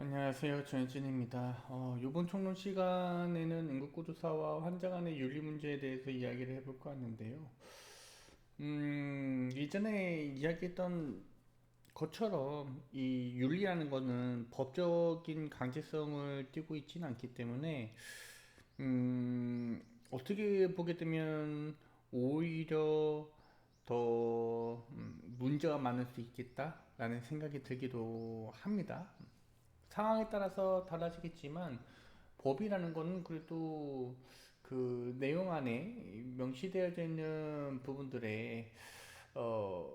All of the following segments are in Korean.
안녕하세요. 전진입니다. 이번 총론 시간에는 응급구조사와 환자 간의 윤리 문제에 대해서 이야기를 해볼까 하는데요. 이전에 이야기했던 것처럼 이 윤리라는 거는 법적인 강제성을 띠고 있지는 않기 때문에, 어떻게 보게 되면 오히려 더 문제가 많을 수 있겠다라는 생각이 들기도 합니다. 상황에 따라서 달라지겠지만 법이라는 거는 그래도 그 내용 안에 명시되어져 있는 부분들에 어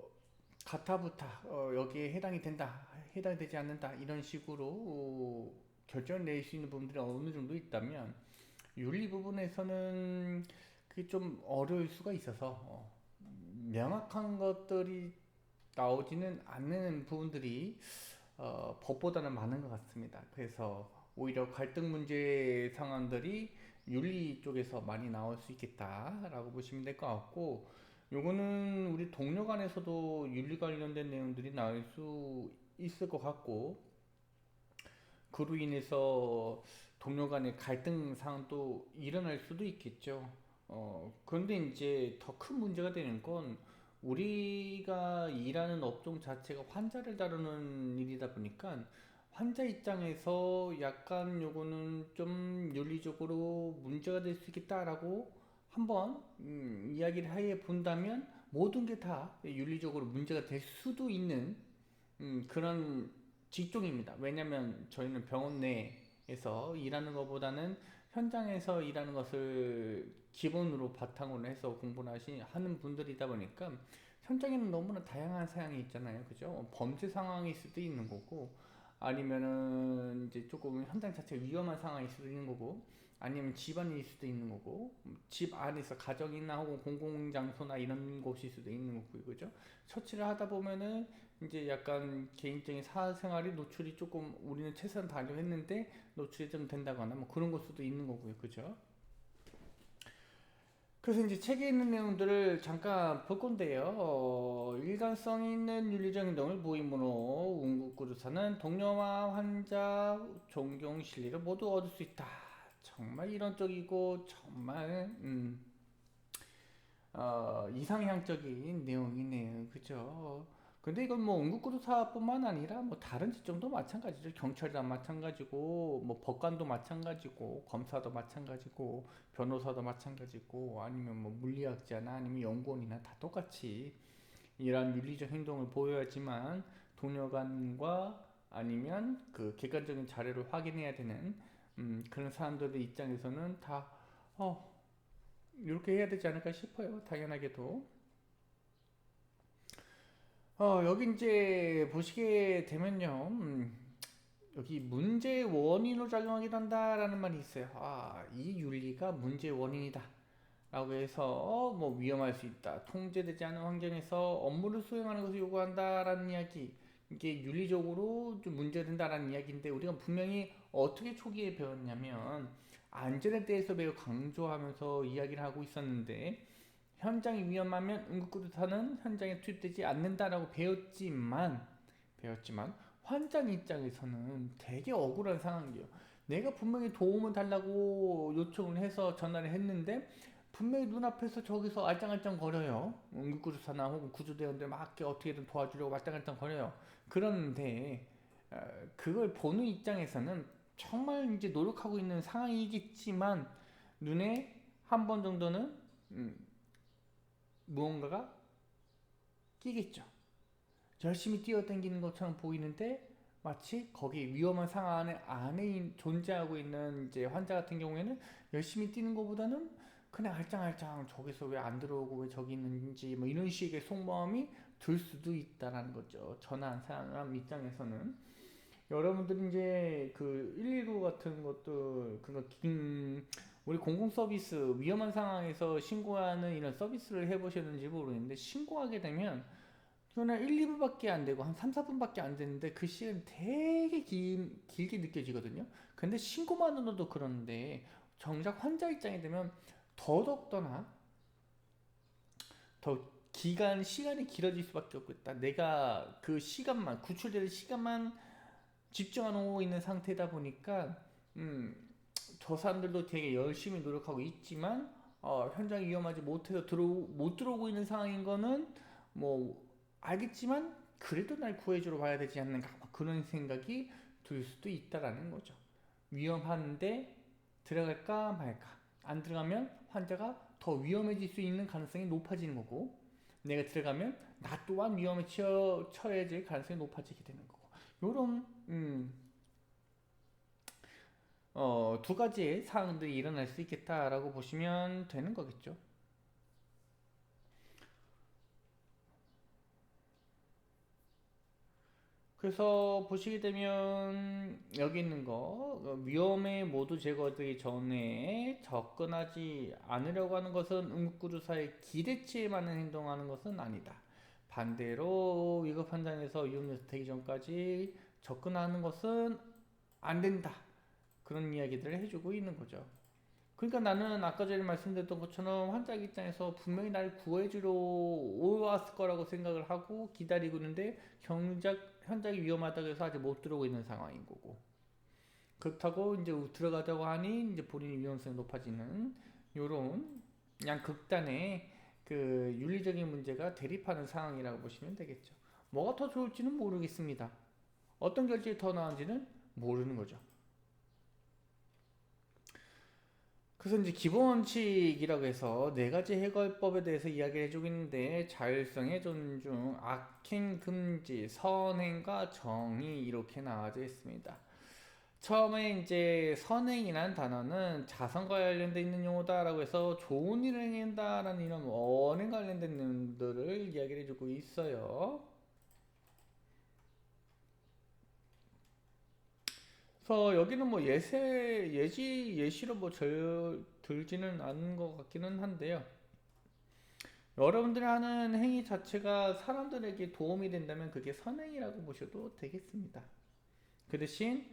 가타부타 여기에 해당이 된다, 해당이 되지 않는다 이런 식으로 결정을 낼 수 있는 부분들이 어느 정도 있다면 윤리 부분에서는 그게 좀 어려울 수가 있어서 명확한 것들이 나오지는 않는 부분들이 법보다는 많은 것 같습니다. 그래서 오히려 갈등 문제 상황들이 윤리 쪽에서 많이 나올 수 있겠다라고 보시면 될 것 같고, 요거는 우리 동료 간에서도 윤리 관련된 내용들이 나올 수 있을 것 같고, 그로 인해서 동료 간의 갈등 상황도 일어날 수도 있겠죠. 그런데 이제 더 큰 문제가 되는 건 우리가 일하는 업종 자체가 환자를 다루는 일이다 보니까 환자 입장에서 약간 요거는 좀 윤리적으로 문제가 될 수 있겠다라고 한번 이야기를 해 본다면 모든 게 다 윤리적으로 문제가 될 수도 있는 그런 직종입니다. 왜냐면 저희는 병원 내에서 일하는 것보다는 현장에서 일하는 것을 기본으로 바탕으로 해서 공부를 하는 분들이다 보니까 현장에는 너무나 다양한 사양이 있잖아요. 그죠? 범죄 상황일 수도 있는 거고, 아니면은 이제 조금 현장 자체가 위험한 상황일 수도 있는 거고, 아니면 집안일 수도 있는 거고, 집 안에서 가정이나 혹은 공공장소나 이런 곳일 수도 있는 거고, 그죠? 처치를 하다 보면은 이제 약간 개인적인 사생활이 노출이 조금 우리는 최선을 다하려 했는데 노출이 좀 된다거나 뭐 그런 걸 수도 있는 거고요. 그죠? 그래서 이제 책에 있는 내용들을 잠깐 볼 건데요. 일관성 있는 윤리적 행동을 모임으로 운국구조사는 동료와 환자 존경 신뢰를 모두 얻을 수 있다. 정말 이론적이고 정말 이상향적인 내용이네요. 그죠? 근데 이건 뭐 응급구조사뿐만 아니라 뭐 다른 직종도 마찬가지죠. 경찰도 마찬가지고, 뭐 법관도 마찬가지고, 검사도 마찬가지고, 변호사도 마찬가지고, 아니면 뭐 물리학자나 아니면 연구원이나 다 똑같이 이러한 윤리적 행동을 보여야지만 동료 간과 아니면 그 객관적인 자료를 확인해야 되는 그런 사람들의 입장에서는 다 이렇게 해야 되지 않을까 싶어요. 당연하게도. 여기 이제 보시게 되면요. 여기 문제의 원인으로 작용하게 한다라는 말이 있어요. 이 윤리가 문제의 원인이다. 라고 해서 뭐 위험할 수 있다. 통제되지 않은 환경에서 업무를 수행하는 것을 요구한다라는 이야기. 이게 윤리적으로 좀 문제된다라는 이야기인데 우리가 분명히 어떻게 초기에 배웠냐면 안전에 대해서 매우 강조하면서 이야기를 하고 있었는데 현장이 위험하면 응급구조사는 현장에 투입되지 않는다라고 배웠지만 환자 입장에서는 되게 억울한 상황이에요. 내가 분명히 도움을 달라고 요청을 해서 전화를 했는데 분명히 눈앞에서 저기서 알짱알짱 거려요. 응급구조사나 혹은 구조대원들 막 이렇게 어떻게든 도와주려고 알짱알짱 거려요. 그런데 그걸 보는 입장에서는 정말 이제 노력하고 있는 상황이겠지만 눈에 한 번 정도는 음, 무언가가 끼겠죠. 열심히 뛰어다니는 것처럼 보이는데 마치 거기 위험한 상황 안에 존재하고 있는 이제 환자 같은 경우에는 열심히 뛰는 것보다는 그냥 알짱알짱 저기서 왜 안 들어오고 왜 저기 있는지 뭐 이런 식의 속마음이 들 수도 있다라는 거죠. 전화한 사람 입장에서는 여러분들이 이제 그 119 같은 것도 우리 공공 서비스 위험한 상황에서 신고하는 이런 서비스를 해보셨는지 모르겠는데 신고하게 되면 그냥 1, 2분밖에 안 되고 한 3, 4분밖에 안 되는데 그 시간 되게 길게 느껴지거든요. 근데 신고만으로도 그런데 정작 환자 입장이 되면 더더욱더나 더 시간이 길어질 수밖에 없겠다. 내가 그 시간만 구출되는 시간만 집중 안 하고 있는 상태다 보니까 음, 저 사람들도 되게 열심히 노력하고 있지만 현장이 위험하지 못해서 못 들어오고 있는 상황인 거는 뭐 알겠지만 그래도 날 구해주러 와야 되지 않는가 뭐 그런 생각이 들 수도 있다라는 거죠. 위험한데 들어갈까 말까. 안 들어가면 환자가 더 위험해질 수 있는 가능성이 높아지는 거고 내가 들어가면 나 또한 위험에 처해질 가능성이 높아지게 되는 거고 요런 두 가지의 사항들이 일어날 수 있겠다라고 보시면 되는 거겠죠. 그래서 보시게 되면 여기 있는 거 위험에 모두 제거되기 전에 접근하지 않으려고 하는 것은 응급구조사의 기대치에 맞는 행동하는 것은 아니다. 반대로 위급 현장에서 위험 요소 되기 전까지 접근하는 것은 안 된다. 그런 이야기들을 해주고 있는 거죠. 그러니까 나는 아까 전에 말씀드렸던 것처럼 환자 입장에서 분명히 날 구해주러 왔을 거라고 생각을 하고 기다리고 있는데 경작 현장이 위험하다고 해서 아직 못 들어오고 있는 상황인 거고 그렇다고 이제 들어가자고 하니 이제 본인의 위험성이 높아지는 요런 그냥 극단의 그 윤리적인 문제가 대립하는 상황이라고 보시면 되겠죠. 뭐가 더 좋을지는 모르겠습니다. 어떤 결정이 더 나은지는 모르는 거죠. 그래서 이제 기본 원칙이라고 해서 네 가지 해결법에 대해서 이야기를 해주고 있는데 자율성의 존중, 악행 금지, 선행과 정의 이렇게 나와져 있습니다. 처음에 이제 선행이란 단어는 자선과 관련돼 있는 용어다라고 해서 좋은 일을 행한다라는 이런 언행 관련된 내용들을 이야기를 해주고 있어요. 그래서 여기는 뭐 예시로 뭐 들지는 않은 것 같기는 한데요. 여러분들이 하는 행위 자체가 사람들에게 도움이 된다면 그게 선행이라고 보셔도 되겠습니다. 그 대신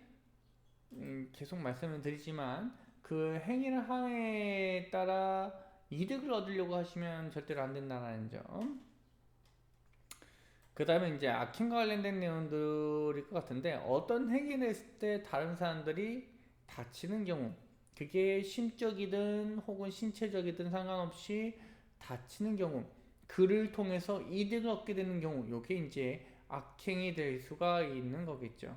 계속 말씀을 드리지만 그 행위를 함에 따라 이득을 얻으려고 하시면 절대로 안 된다는 점. 그 다음에 이제 악행과 관련된 내용들일 것 같은데 어떤 행위를 했을 때 다른 사람들이 다치는 경우 그게 심적이든 혹은 신체적이든 상관없이 다치는 경우 그를 통해서 이득을 얻게 되는 경우 요게 이제 악행이 될 수가 있는 거겠죠.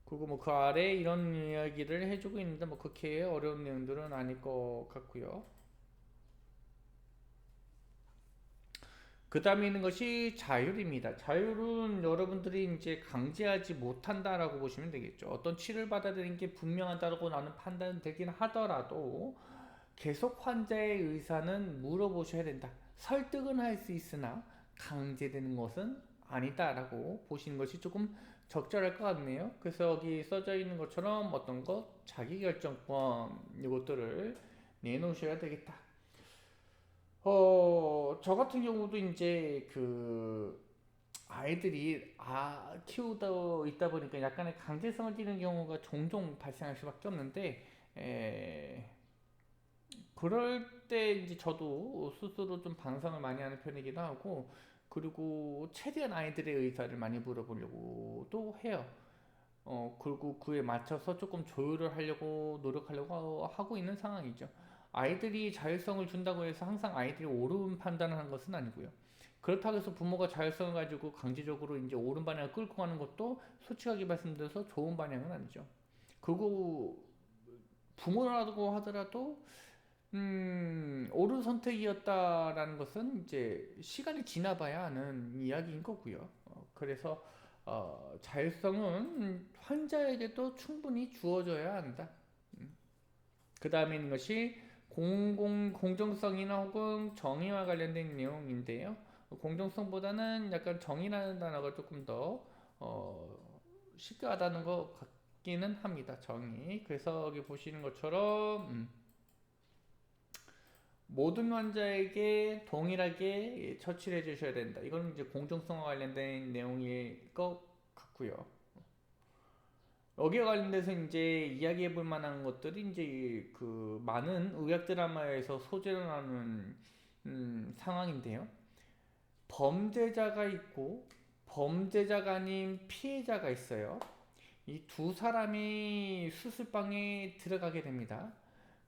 그리고 뭐 그 아래 이런 이야기를 해주고 있는데 뭐 그렇게 어려운 내용들은 아닐 것 같고요. 그 다음에 있는 것이 자율입니다. 자율은 여러분들이 이제 강제하지 못한다라고 보시면 되겠죠. 어떤 치료를 받아야 되는 게 분명하다고 나는 판단되긴 하더라도 계속 환자의 의사는 물어보셔야 된다. 설득은 할 수 있으나 강제되는 것은 아니다라고 보시는 것이 조금 적절할 것 같네요. 그래서 여기 써져 있는 것처럼 어떤 것 자기결정권 이것들을 내놓으셔야 되겠다. 저 같은 경우도 이제 그 아이들이 키우다 있다 보니까 약간의 강제성을 띠는 경우가 종종 발생할 수밖에 없는데 그럴 때 이제 저도 스스로 좀 반성을 많이 하는 편이기도 하고 그리고 최대한 아이들의 의사를 많이 물어보려고도 해요. 그리고 그에 맞춰서 조금 조율을 하려고 노력하려고 하고 있는 상황이죠. 아이들이 자율성을 준다고 해서 항상 아이들이 옳은 판단을 하는 것은 아니고요. 그렇다고 해서 부모가 자율성을 가지고 강제적으로 이제 옳은 방향을 끌고 가는 것도 솔직하게 말씀드려서 좋은 방향은 아니죠. 그리고 부모라고 하더라도 옳은 선택이었다라는 것은 이제 시간이 지나봐야 하는 이야기인 거고요. 그래서 자율성은 환자에게도 충분히 주어져야 한다. 그 다음에 있는 것이 공정성이나 혹은 정의와 관련된 내용인데요. 공정성보다는 약간 정의라는 단어가 조금 더 쉽게 와닿는 것 같기는 합니다. 정의. 그래서 여기 보시는 것처럼 모든 환자에게 동일하게 처치를 해주셔야 된다. 이건 이제 공정성과 관련된 내용일 것 같고요. 여기에 관련돼서 이제 이야기해 볼 만한 것들이 이제 그 많은 의학 드라마에서 소재로 나오는 상황인데요. 범죄자가 있고 범죄자가 아닌 피해자가 있어요. 이 두 사람이 수술방에 들어가게 됩니다.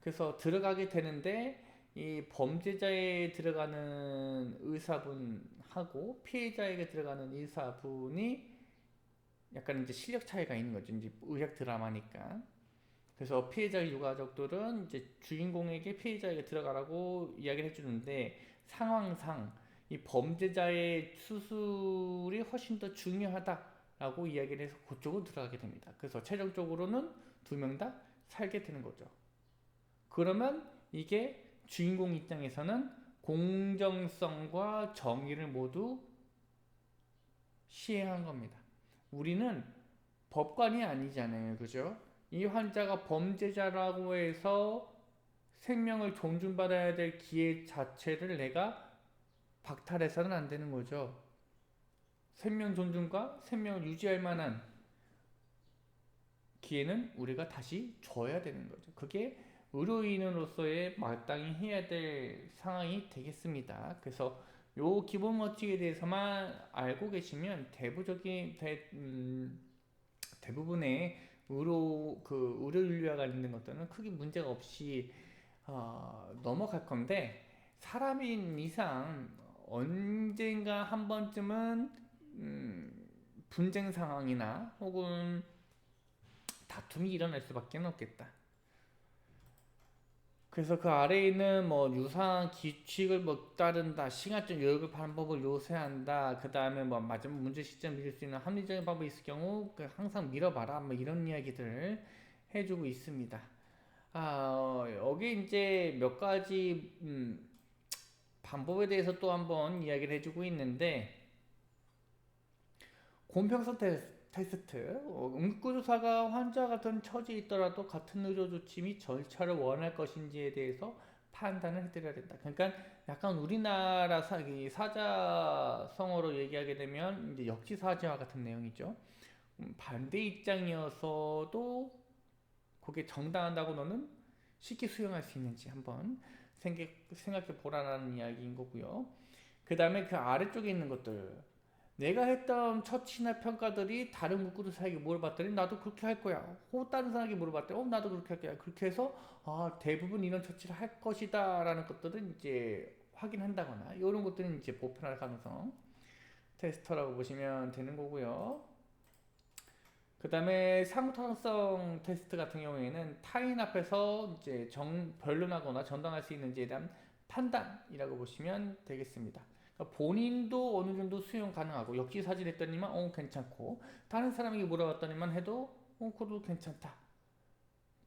그래서 들어가게 되는데 이 범죄자에 들어가는 의사분하고 피해자에게 들어가는 의사분이 약간 이제 실력 차이가 있는 거죠. 이제 의학 드라마니까. 그래서 피해자 유가족들은 이제 주인공에게 피해자에게 들어가라고 이야기를 해주는데 상황상 이 범죄자의 수술이 훨씬 더 중요하다라고 이야기를 해서 그쪽으로 들어가게 됩니다. 그래서 최종적으로는 두 명 다 살게 되는 거죠. 그러면 이게 주인공 입장에서는 공정성과 정의를 모두 시행한 겁니다. 우리는 법관이 아니잖아요. 그죠? 이 환자가 범죄자라고 해서 생명을 존중받아야 될 기회 자체를 내가 박탈해서는 안 되는 거죠. 생명 존중과 생명을 유지할 만한 기회는 우리가 다시 줘야 되는 거죠. 그게 의료인으로서의 마땅히 해야 될 상황이 되겠습니다. 그래서 요 기본 원칙에 대해서만 알고 계시면 대부분의 의료 인류와 관련된 것들은 크게 문제가 없이 넘어갈 건데 사람인 이상 언젠가 한 번쯤은 분쟁 상황이나 혹은 다툼이 일어날 수밖에 없겠다. 그래서 그 아래에 있는 뭐 유사한 규칙을 뭐 따른다, 시간적 여유를 방법을 요새한다, 그 다음에 뭐 마지막 문제 시점 미룰 수 있는 합리적인 방법이 있을 경우 항상 밀어봐라, 뭐 이런 이야기들을 해주고 있습니다. 여기 이제 몇 가지 방법에 대해서 또 한번 이야기를 해주고 있는데 공평성 테스트, 응급구조사가 환자 같은 처지에 있더라도 같은 의료 조치 및 절차를 원할 것인지에 대해서 판단을 해드려야 된다. 그러니까 약간 우리나라 사자성어로 얘기하게 되면 이제 역지사지와 같은 내용이죠. 반대 입장이어서도 그게 정당하다고 너는 쉽게 수용할 수 있는지 한번 생각해 보라는 이야기인 거고요. 그 다음에 그 아래쪽에 있는 것들, 내가 했던 처치나 평가들이 다른 문구조사에게 물어봤더니 나도 그렇게 할 거야. 혹 다른 사람에게 물어봤더니 나도 그렇게 할 거야. 그렇게 해서 대부분 이런 처치를 할 것이다 라는 것들은 이제 확인한다거나 이런 것들은 이제 보편화할 가능성 테스터라고 보시면 되는 거고요. 그 다음에 상호타당성 테스트 같은 경우에는 타인 앞에서 이제 변론하거나 전당할 수 있는지에 대한 판단이라고 보시면 되겠습니다. 그러니까 본인도 어느 정도 수용 가능하고 역지사지를 했더니만 괜찮고 다른 사람에게 물어봤더니만 해도 그것도 괜찮다.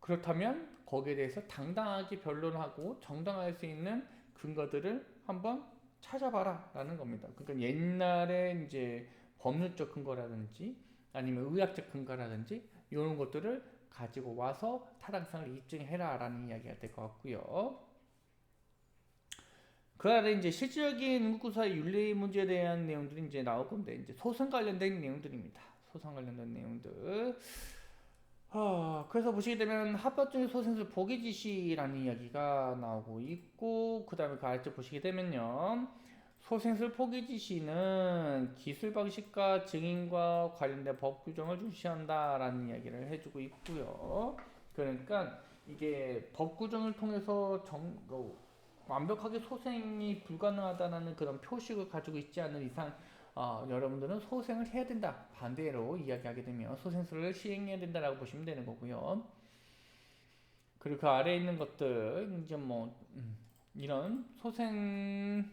그렇다면 거기에 대해서 당당하게 변론하고 정당할 수 있는 근거들을 한번 찾아봐라 라는 겁니다. 그러니까 옛날에 이제 법률적 근거라든지 아니면 의학적 근거라든지 이런 것들을 가지고 와서 타당성을 입증해라 라는 이야기가 될 것 같고요. 그 아래 이제 실질적인 응급구조사의 윤리 문제에 대한 내용들이 이제 나올 건데 이제 소송 관련된 내용들입니다. 소송 관련된 내용들. 그래서 보시게 되면 합법적인 소생술 포기 지시라는 이야기가 나오고 있고 그 다음에 그 아래쪽 보시게 되면요. 소생술 포기 지시는 기술 방식과 증인과 관련된 법 규정을 중시한다라는 이야기를 해주고 있고요. 그러니까 이게 법 규정을 통해서 완벽하게 소생이 불가능하다는 그런 표식을 가지고 있지 않은 이상 여러분들은 소생을 해야 된다. 반대로 이야기하게 되면 소생술을 시행해야 된다라고 보시면 되는 거고요. 그리고 그 아래에 있는 것들 이제 뭐 이런 소생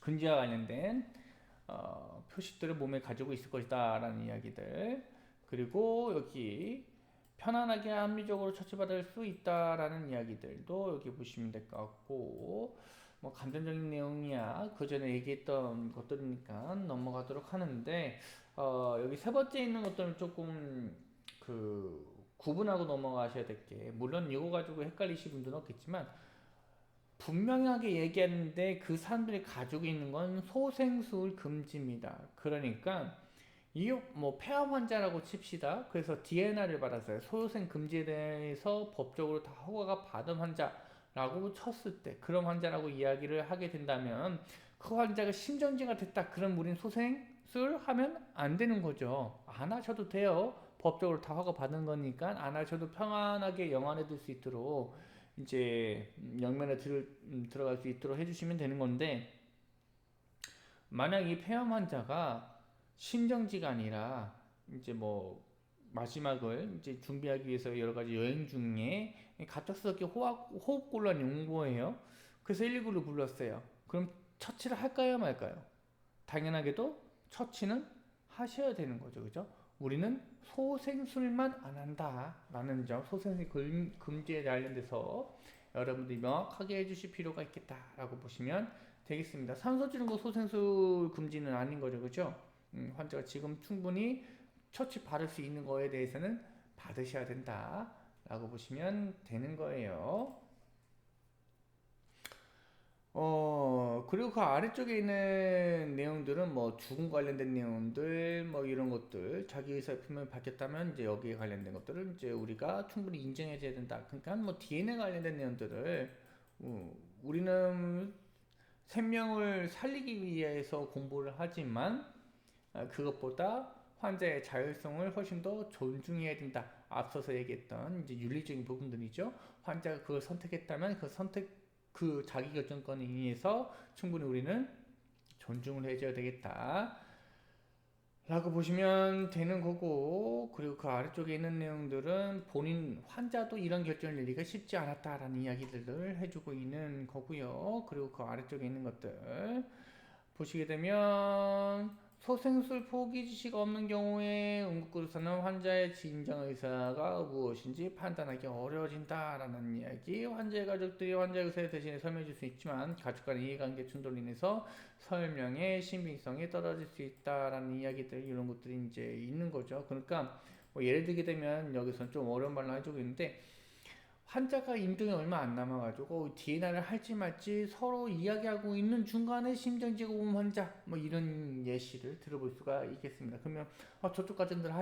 금지와 관련된 표식들을 몸에 가지고 있을 것이다 라는 이야기들, 그리고 여기 편안하게 합리적으로 처치받을 수 있다라는 이야기들도 여기 보시면 될 것 같고, 뭐 감정적인 내용이야 그 전에 얘기했던 것들이니까 넘어가도록 하는데 여기 세 번째 있는 것들은 조금 구분하고 넘어가셔야 될 게, 물론 이거 가지고 헷갈리시는 분들은 없겠지만 분명하게 얘기하는데 그 사람들이 가지고 있는 건 소생술 금지입니다. 그러니까 이 뭐 폐암 환자라고 칩시다. 그래서 DNR을 받았어요. 소생 금지에 대해서 법적으로 다 허가가 받은 환자라고 쳤을 때 그런 환자라고 이야기를 하게 된다면 그 환자가 심정지가 됐다. 그럼 우린 소생술 하면 안 되는 거죠. 안 하셔도 돼요. 법적으로 다 허가 받은 거니까 안 하셔도 평안하게 영안에 들 수 있도록 이제 영면에 들어갈 수 있도록 해주시면 되는 건데, 만약 이 폐암 환자가 심정지가 아니라 이제 뭐 마지막을 이제 준비하기 위해서 여러 가지 여행 중에 갑작스럽게 호흡곤란이 온 거예요. 그래서 119를 불렀어요. 그럼 처치를 할까요, 말까요? 당연하게도 처치는 하셔야 되는 거죠, 그죠? 우리는 소생술만 안 한다라는 점, 소생술 금지에 관련돼서 여러분들이 명확하게 해주실 필요가 있겠다라고 보시면 되겠습니다. 산소 주는 소생술 금지는 아닌 거죠, 그죠? 환자가 지금 충분히 처치 받을 수 있는 거에 대해서는 받으셔야 된다라고 보시면 되는 거예요. 그리고 그 아래쪽에 있는 내용들은 뭐 죽음 관련된 내용들, 뭐 이런 것들, 자기 의사표명을 밝혔다면 이제 여기에 관련된 것들을 이제 우리가 충분히 인정해줘야 된다. 그러니까 뭐 DNA 관련된 내용들을, 우리는 생명을 살리기 위해서 공부를 하지만, 그것보다 환자의 자율성을 훨씬 더 존중해야 된다. 앞서서 얘기했던 이제 윤리적인 부분들이죠. 환자가 그걸 선택했다면 그 자기 결정권에 의해서 충분히 우리는 존중을 해줘야 되겠다 라고 보시면 되는 거고, 그리고 그 아래쪽에 있는 내용들은 본인 환자도 이런 결정을 내리기가 쉽지 않았다라는 이야기들을 해주고 있는 거고요. 그리고 그 아래쪽에 있는 것들 보시게 되면, 소생술 포기 지시가 없는 경우에 응급구조사는 환자의 진정 의사가 무엇인지 판단하기 어려워진다라는 이야기. 환자의 가족들이 환자의 의사에 대신에 설명해 줄 수 있지만 가족 간의 이해관계 충돌로 인해서 설명의 신빙성이 떨어질 수 있다라는 이야기들, 이런 것들이 이제 있는 거죠. 그러니까 뭐 예를 들게 되면 여기서는 좀 어려운 말로 해주고 있는데, 환자가 임종이 얼마 안 남아가지고 DNR을 할지 말지 서로 이야기하고 있는 중간에 심정지가 온 환자, 뭐 이런 예시를 들어볼 수가 있겠습니다. 그러면 저쪽 가정들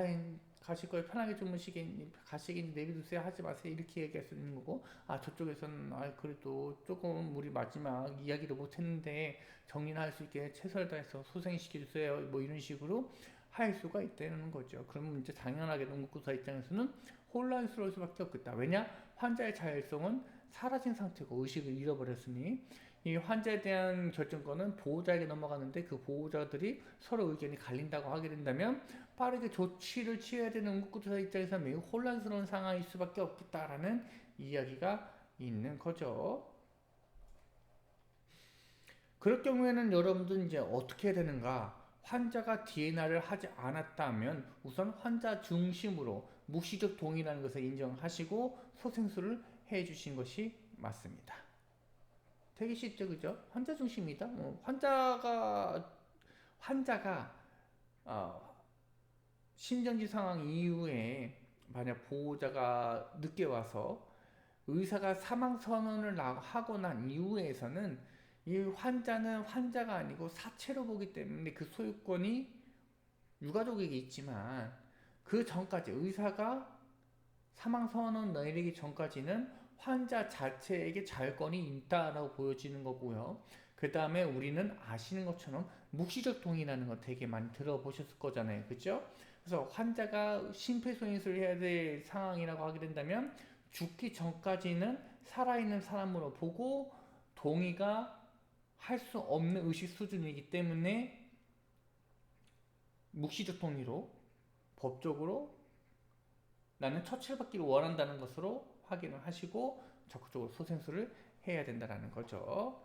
가실 거예요, 편하게 가시긴 내비두세요, 하지 마세요, 이렇게 얘기할 수 있는 거고, 저쪽에서는 그래도 조금 우리 마지막 이야기를 못했는데 정리는 할 수 있게 최선을 다해서 소생시켜주세요, 뭐 이런 식으로 할 수가 있다는 거죠. 그러면 이제 당연하게 응급구조사 입장에서는 혼란스러울 수밖에 없겠다. 왜냐? 환자의 자율성은 사라진 상태고 의식을 잃어버렸으니 이 환자에 대한 결정권은 보호자에게 넘어가는데, 그 보호자들이 서로 의견이 갈린다고 하게 된다면 빠르게 조치를 취해야 되는 응급구조사 입장에서 매우 혼란스러운 상황일 수밖에 없겠다라는 이야기가 있는 거죠. 그럴 경우에는 여러분들 이제 어떻게 해야 되는가? 환자가 DNR을 하지 않았다면 우선 환자 중심으로 묵시적 동의라는 것을 인정하시고 소생술을 해주신 것이 맞습니다. 되게 쉽죠, 그죠? 환자 중심이다. 환자가 어, 심정지 상황 이후에 만약 보호자가 늦게 와서 의사가 사망 선언을 하고 난 이후에서는 이 환자는 환자가 아니고 사체로 보기 때문에 그 소유권이 유가족에게 있지만, 그 전까지 의사가 사망 선언 내리기 전까지는 환자 자체에게 자율권이 있다라고 보여지는 거고요. 그 다음에 우리는 아시는 것처럼 묵시적 동의라는 거 되게 많이 들어보셨을 거잖아요, 그죠? 그래서 환자가 심폐소생술을 해야 될 상황이라고 하게 된다면 죽기 전까지는 살아있는 사람으로 보고 동의가 할 수 없는 의식 수준이기 때문에 묵시적 동의로 법적으로 나는 처치를 받기를 원한다는 것으로 확인을 하시고 적극적으로 소생술을 해야 된다는 거죠.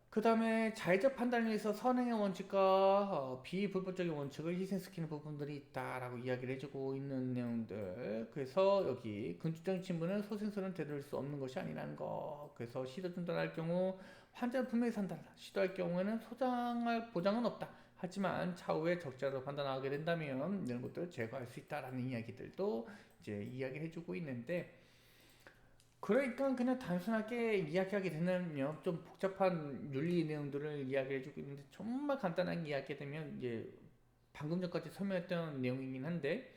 그 다음에 자의적 판단을 위해서 선행의 원칙과 비불법적인 원칙을 희생시키는 부분들이 있다라고 이야기를 해주고 있는 내용들. 그래서 여기 근주적인 친분은 소생술은 되돌릴 수 없는 것이 아니라는 거. 그래서 시도 중단할 경우 환자는 분명히 산다. 시도할 경우에는 소장할 보장은 없다. 하지만 차후에 적자로 판단하게 된다면 이런 것들을 제거할 수 있다라는 이야기들도 이제 이야기를 해주고 있는데, 그러니까 그냥 단순하게 이야기하게 되면 좀 복잡한 윤리 내용들을 이야기해주고 있는데, 정말 간단하게 이야기하면 이제 방금 전까지 설명했던 내용이긴 한데,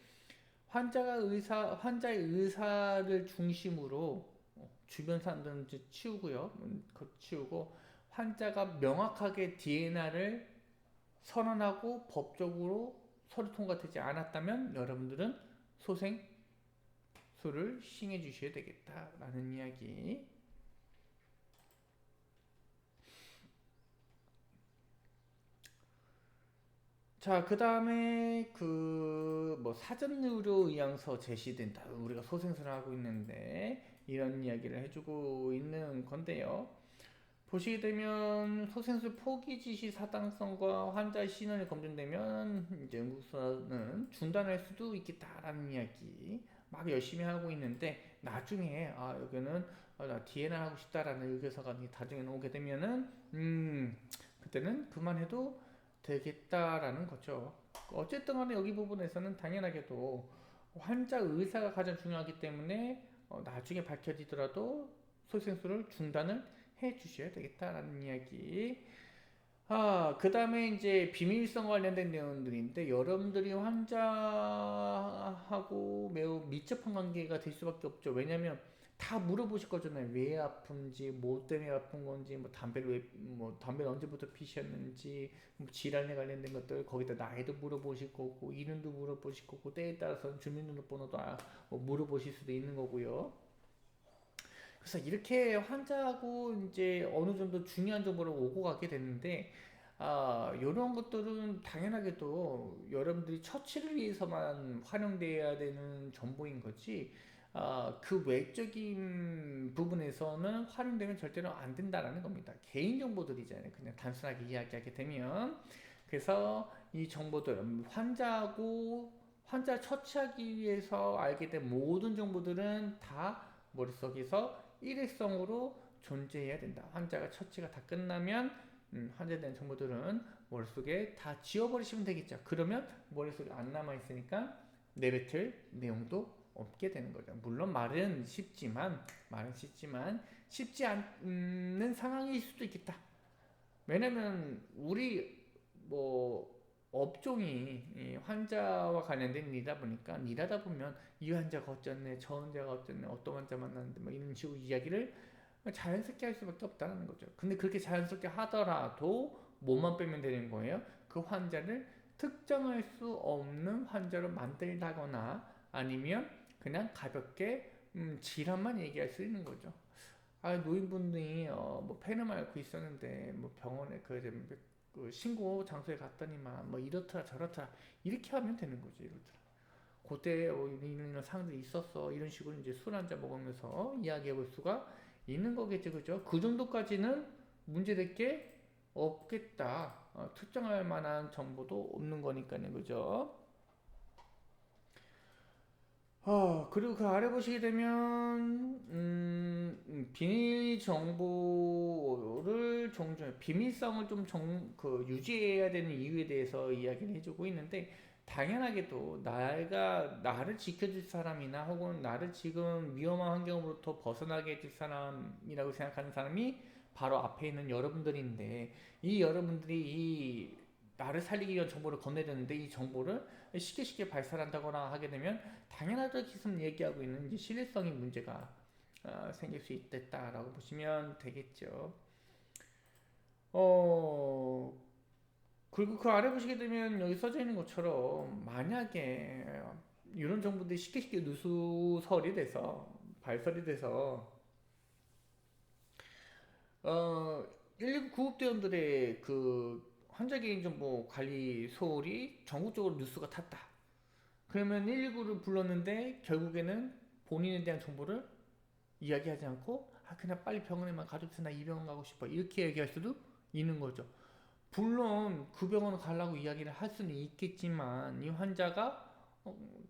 환자의 의사를 중심으로 주변 사람들은 치우고요. 치우고 환자가 명확하게 DNR을 선언하고 법적으로 서류 통과되지 않았다면 여러분들은 소생술을 시행해 주셔야 되겠다라는 이야기. 자, 그 다음에 뭐 사전 의료 의향서 제시된다. 우리가 소생술을 하고 있는데 이런 이야기를 해주고 있는 건데요. 보시게 되면 소생술 포기 지시 사당성과 환자의 신원이 검증되면 이제 응급수는 중단할 수도 있겠다라는 이야기 막 열심히 하고 있는데 나중에 여기는 나 DNR 하고 싶다라는 의견서가 나중에 오게 되면은 그때는 그만해도 되겠다라는 거죠. 어쨌든 간에 여기 부분에서는 당연하게도 환자 의사가 가장 중요하기 때문에 나중에 밝혀지더라도 소생술을 중단을 해 주셔야 되겠다라는 이야기. 그 다음에 이제 비밀성 관련된 내용들인데 여러분들이 환자하고 매우 밀접한 관계가 될 수밖에 없죠. 왜냐면 다 물어보실 거잖아요. 왜 아픈지, 뭐 때문에 아픈 건지, 담배를 언제부터 피셨는지, 뭐 질환에 관련된 것들, 거기다 나이도 물어보실 거고, 이름도 물어보실 거고, 때에 따라서는 주민등록번호도 뭐 물어보실 수도 있는 거고요. 그래서 이렇게 환자하고 이제 어느 정도 중요한 정보를 오고 가게 됐는데, 이런 것들은 당연하게도 여러분들이 처치를 위해서만 활용돼야 되는 정보인 거지, 그 외적인 부분에서는 활용되면 절대로 안 된다라는 겁니다. 개인정보들이잖아요. 그냥 단순하게 이야기하게 되면. 그래서 이 정보들, 환자 처치하기 위해서 알게 된 모든 정보들은 다 머릿속에서 일회성으로 존재해야 된다. 환자가 처치가 다 끝나면 환자에 대한 정보들은 머릿속에 다 지워버리시면 되겠죠. 그러면 머릿속에 안 남아있으니까 내뱉을 내용도 없게 되는 거죠. 물론 말은 쉽지만 쉽지 않는 상황일 수도 있겠다. 왜냐면 우리 뭐 업종이 환자와 관련된 일이다 보니까 일하다 보면 이 환자가 어쩌네, 저 환자가 어쩌네, 어떤 환자 만났는데 뭐 이런 식으로 이야기를 자연스럽게 할 수밖에 없다는 거죠. 근데 그렇게 자연스럽게 하더라도 뭐만 빼면 되는 거예요? 그 환자를 특정할 수 없는 환자로 만들다거나 아니면 그냥 가볍게 질환만 얘기할 수 있는 거죠. 노인분이 뭐 폐렴 앓고 있었는데 뭐 병원에 그 신고 장소에 갔더니만 뭐 이렇더라 저렇더라 이렇게 하면 되는 거죠. 이렇더라. 그때 이런 상황들이 있었어. 이런 식으로 이제 술 한잔 먹으면서 이야기해 볼 수가 있는 거겠죠. 그죠? 그 정도까지는 문제될 게 없겠다. 특정할 만한 정보도 없는 거니까요. 그죠? 그리고 그 아래 보시게 되면, 비밀 정보를 비밀성을 좀 유지해야 되는 이유에 대해서 이야기를 해주고 있는데, 당연하게도 나를 지켜줄 사람이나 혹은 나를 지금 위험한 환경으로부터 벗어나게 해줄 사람이라고 생각하는 사람이 바로 앞에 있는 여러분들인데, 이 여러분들이 나를 살리기 위한 정보를 건네줬는데 이 정보를 쉽게 발설한다거나 하게 되면 당연하다 기승 얘기하고 있는 이제 신뢰성의 문제가 생길 수 있겠다라고 보시면 되겠죠. 그리고 그 아래 보시게 되면 여기 써져 있는 것처럼 만약에 이런 정보들이 쉽게 누수설이 돼서 발설이 돼서 119 구급대원들의 그 환자 개인정보 관리 소홀이 전국적으로 뉴스가 탔다. 그러면 119를 불렀는데 결국에는 본인에 대한 정보를 이야기하지 않고 그냥 빨리 병원에만 가줘서 나 이 병원 가고 싶어 이렇게 얘기할 수도 있는 거죠. 물론 그 병원을 가려고 이야기를 할 수는 있겠지만 이 환자가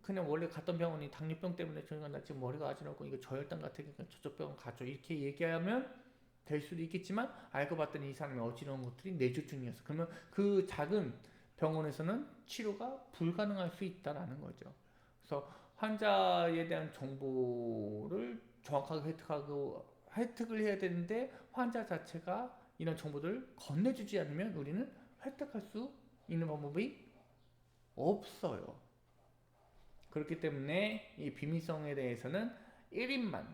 그냥 원래 갔던 병원이 당뇨병 때문에 저희가 나 지금 머리가 아지럽고 이거 저혈당 같으니까 저쪽 병원 가죠 이렇게 얘기하면 될 수도 있겠지만 알고 봤더니 이 사람이 어지러운 것들이 뇌졸중이었어. 그러면 그 작은 병원에서는 치료가 불가능할 수 있다라는 거죠. 그래서 환자에 대한 정보를 정확하게 획득을 해야 되는데 환자 자체가 이런 정보들을 건네주지 않으면 우리는 획득할 수 있는 방법이 없어요. 그렇기 때문에 이 비밀성에 대해서는 1인만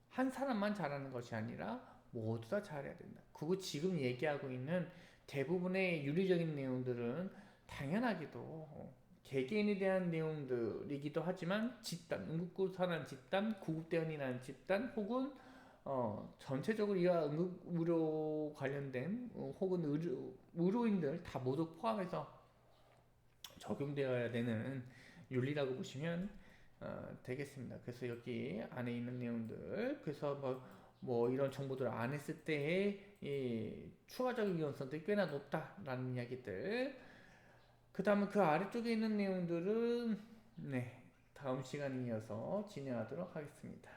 한 사람만 잘하는 것이 아니라 모두 다 잘해야 된다. 그리고 지금 얘기하고 있는 대부분의 윤리적인 내용들은 당연하게도 개개인에 대한 내용들이기도 하지만 집단, 응급구조사라는 집단, 구급대원이라는 집단, 혹은 전체적으로 이와 응급의료 관련된 혹은 의료인들 다 모두 포함해서 적용되어야 되는 윤리라고 보시면 되겠습니다. 그래서 여기 안에 있는 내용들, 그래서 뭐 이런 정보들을 안 했을 때의 이 추가적인 위험성들이 꽤나 높다라는 이야기들. 그 다음에 그 아래쪽에 있는 내용들은 네, 다음 시간에 이어서 진행하도록 하겠습니다.